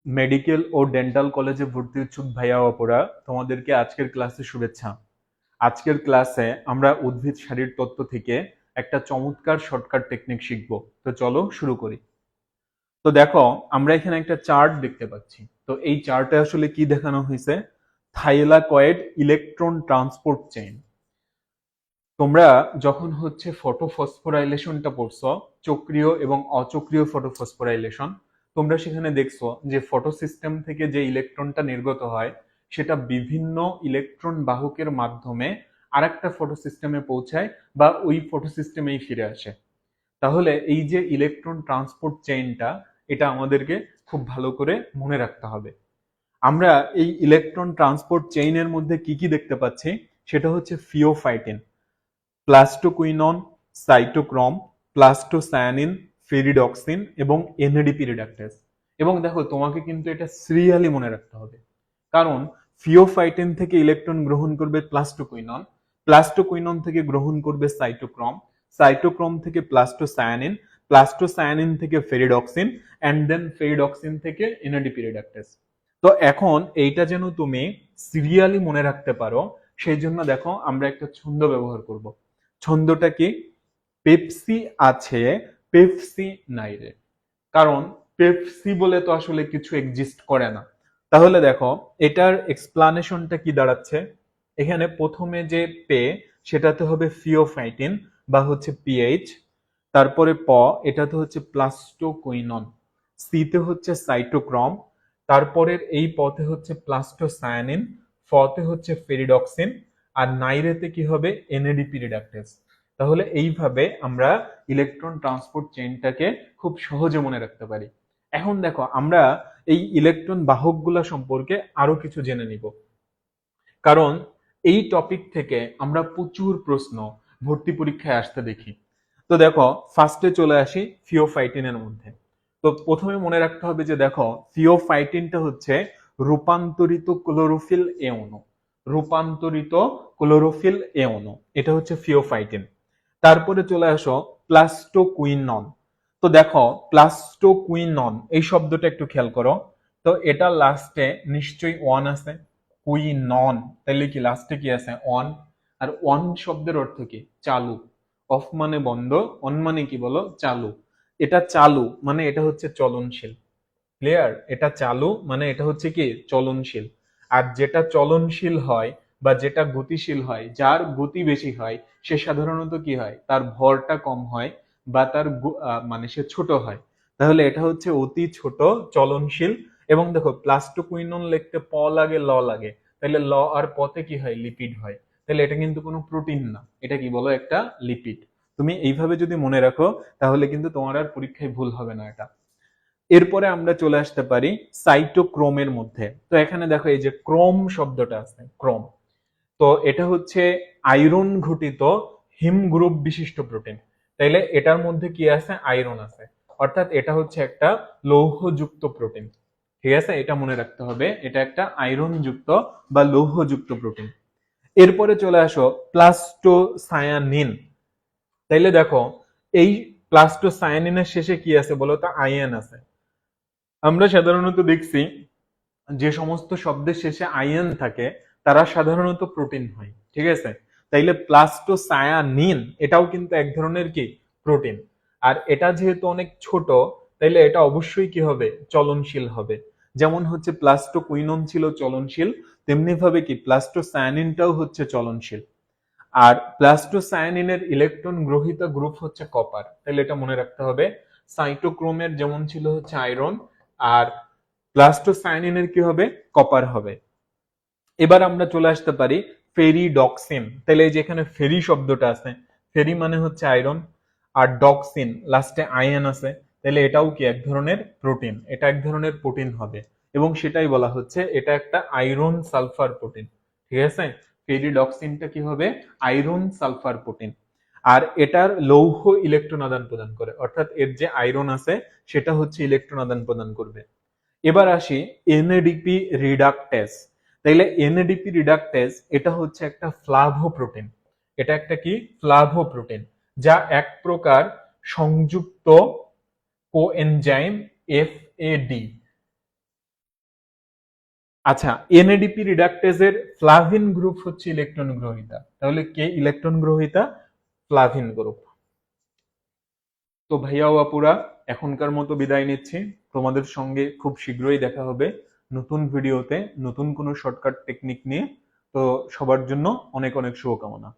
Medical ও dental কলেজে ভর্তি ইচ্ছুক ভাইয়া অপরা, তোমাদেরকে আজকের ক্লাসে শুভেচ্ছা। আজকের ক্লাসে আমরা উদ্ভিদ শারীর তত্ত্ব থেকে একটা চমৎকার শর্টকাট টেকনিক শিখব। তো চলো শুরু করি। তো দেখো, আমরা এখানে একটা চার্ট দেখতে পাচ্ছি। তো এই চার্টে আসলে কি দেখানো হয়েছে? Thylakoid electron transport chain. তোমরা যখন ফটোফসফোরাইলেশনটা পড়ছো, চক্রীয় এবং অচক্রীয় ফটোফসফোরাইলেশন, তোমরা সেখানে দেখছো যে ফটো সিস্টেম থেকে যে ইলেকট্রনটা নির্গত হয় সেটা বিভিন্ন ইলেকট্রন বাহকের মাধ্যমে আরেকটা ফটো সিস্টেমে পৌঁছায় বা ওই ফটো সিস্টেমেই ফিরে আসে। তাহলে এই যে ইলেকট্রন ট্রান্সপোর্ট চেইনটা, এটা আমাদেরকে খুব ভালো করে মনে রাখতে হবে। আমরা এই ইলেকট্রন ট্রান্সপোর্ট চেইনের মধ্যে কি কি দেখতে পাচ্ছি? সেটা হচ্ছে ফিওফাইটিন, প্লাস্টোকুইনন, সাইটোক্রোম, প্লাস্টোসায়ানিন, ফেরিডক্সিন এবং এনএডিপি রিডাক্টেস। এবং দেখো, তোমাকে কিন্তু এটা সিরিয়ালি মনে রাখতে হবে, কারণ ফিওফাইটিন থেকে ইলেকট্রন গ্রহণ করবে প্লাস্টোকুইনন, প্লাস্টোকুইনন থেকে গ্রহণ করবে সাইটোক্রোম, সাইটোক্রোম থেকে প্লাস্টোসায়ানিন, প্লাস্টোসায়ানিন থেকে ফেরিডক্সিন, অ্যান্ড দেন ফেরিডক্সিন থেকে এনএডিপি রিডাক্টেস। তো এখন এইটা যেন তুমি সিরিয়ালি মনে রাখতে পারো, সেই জন্য দেখো আমরা একটা ছন্দ ব্যবহার করব। ছন্দটা কি? পেপসি আছে, পেপসি নাই রে। কারণ পেপসি বলে তো আসলে কিছু এক্সিস্ট করে না। তাহলে দেখো, এটার এক্সপ্লানেশনটা কি দাঁড়াচ্ছে? এখানে প্রথমে যে পে, সেটাতে হবে ফিওফাইটিন বা হচ্ছে পিএইচ। তারপরে প, এটাতে হচ্ছে প্লাস্টোকুইনন। সিতে হচ্ছে সাইটোক্রম। তারপরের এই পথে হচ্ছে প্লাস্টোসায়ানিন। ফতে হচ্ছে ফেরিডক্সিন। আর নাইরেতে কি হবে? NADP reductase. তাহলে এইভাবে আমরা ইলেকট্রন ট্রান্সপোর্ট চেইনটাকে খুব সহজে মনে রাখতে পারি। এখন দেখো, আমরা এই ইলেকট্রন বাহকগুলা সম্পর্কে আরো কিছু জেনে নিব, কারণ এই টপিক থেকে আমরা প্রচুর প্রশ্ন ভর্তি পরীক্ষায় আসতে দেখি। তো দেখো, ফার্স্টে চলে আসি ফিওফাইটিনের মধ্যে। তো প্রথমে মনে রাখতে হবে যে দেখো, ফিওফাইটিনটা হচ্ছে রূপান্তরিত ক্লোরোফিল এ অণু। রূপান্তরিত ক্লোরোফিল এ অণু, এটা হচ্ছে ফিওফাইটিন। তারপরে চলে আসো প্লাস্টোকুইনন। তো দেখো, প্লাস্টোকুইনন এই শব্দটা একটু খেয়াল করো। তো এটা লাস্টে নিশ্চয়ই ওয়ান আছে, কুইনন, তাহলে কি লাস্টে কি আছে? অন। আর অন শব্দের অর্থ কি? চালু। অফ মানে বন্ধ, অন মানে কি বলো? চালু। এটা চালু মানে এটা হচ্ছে চলনশীল। ক্লিয়ার? এটা চালু মানে এটা হচ্ছে কি? চলনশীল। আর যেটা চলনশীল হয় বা যেটা গতিশীল হয়, যার গতি বেশি হয়, সে সাধারণত কি হয়? তার ভরটা কম হয় বা তার মানে সে ছোট হয়। তাহলে এটা হচ্ছে অতি ছোট, চলনশীল। এবং দেখো, প্লাস্টোকুইনন লিখতে প লাগে, ল লাগে। তাহলে ল আর পতে কি হয়? লিপিড হয়। তাহলে এটা কিন্তু কোনো প্রোটিন না, এটা কি বলো? একটা লিপিড। তুমি এইভাবে যদি মনে রাখো, তাহলে কিন্তু তোমার আর পরীক্ষায় ভুল হবে না এটা। এরপরে আমরা চলে আসতে পারি সাইটোক্রোমের মধ্যে। তো এখানে দেখো, এই যে ক্রোম শব্দটা আছে, ক্রোম, তো এটা হচ্ছে আয়রন ঘটিত হিম গ্রুপ বিশিষ্ট প্রোটিন। তাইলে এটার মধ্যে কি আছে? আয়রন আছে। অর্থাৎ এটা হচ্ছে একটা লৌহযুক্ত প্রোটিন। ঠিক আছে, এটা মনে রাখতে হবে, এটা একটা আয়রন যুক্ত বা লৌহযুক্ত প্রোটিন। এরপরে চলে আসো প্লাস্টোসায়ানিন। তাইলে দেখো, এই প্লাস্টোসায়ানিনের শেষে কি আছে বলো তো? আয়ন আছে। আমরা সাধারণত দেখছি যে সমস্ত শব্দের শেষে আয়ন থাকে, তারা সাধারণত প্রোটিন হয়। ঠিক আছে, তাইলে প্লাস্টোসায়ানিন এটাও কিন্তু এক ধরনের কি? প্রোটিন। আর এটা যেহেতু অনেক ছোট, তাইলে এটা অবশ্যই কি হবে? চলনশীল হবে। যেমন হচ্ছে প্লাস্টোকুইনন ছিল চলনশীল, তেমনি ভাবে কি প্লাস্টোসায়ানিনটাও হচ্ছে চলনশীল। আর প্লাস্টোসায়ানিনের ইলেকট্রন গ্রহীতা গ্রুপ হচ্ছে কপার। তাহলে এটা মনে রাখতে হবে। সাইটোক্রোমের যেমন ছিল হচ্ছে আয়রন, আর প্লাস্টোসায়ানিনের কি হবে? কপার হবে। এবার আমরা চলে আসতে পারি ফেরিডক্সিন। তাহলে এই যে এখানে ফেরি শব্দটা আছে, ফেরি মানে হচ্ছে আয়রন, আর ডক্সিন লাস্টে আয়ন আছে। তাহলে এটাও কি? এক ধরনের প্রোটিন। এটা এক ধরনের প্রোটিন হবে, এবং সেটাই বলা হচ্ছে এটা একটা আয়রন সালফার প্রোটিন। ঠিক আছে, ফেরিডক্সিনটা কি হবে? Iron sulphur protein. আর এটার লৌহ ইলেকট্রন আদান প্রদান করে, অর্থাৎ এর যে আয়রন আছে সেটা হচ্ছে ইলেকট্রন আদান প্রদান করবে। এবার আসি এনএডিপি রিডাকটেস। তাইলে এনএডিপি রিডাকটেস এটা হচ্ছে একটা ফ্লাভো প্রোটিন। এটা একটা কি? ফ্লাভো প্রোটিন, যা এক প্রকার সংযুক্ত কোএনজাইম এফএডি। আচ্ছা, এনএডিপি রিডাকটেজের ফ্লাভিন গ্রুপ হচ্ছে ইলেকট্রন গ্রহীতা। তাহলে কে ইলেকট্রন গ্রহীতা? Flavin group. তো ভাইয়া ও আপুরা, এখনকার মতো বিদায় নিচ্ছি। তোমাদের সঙ্গে খুব শীঘ্রই দেখা হবে নতুন ভিডিওতে, নতুন কোনো শর্টকাট টেকনিক নিয়ে। তো সবার জন্য অনেক অনেক শুভকামনা।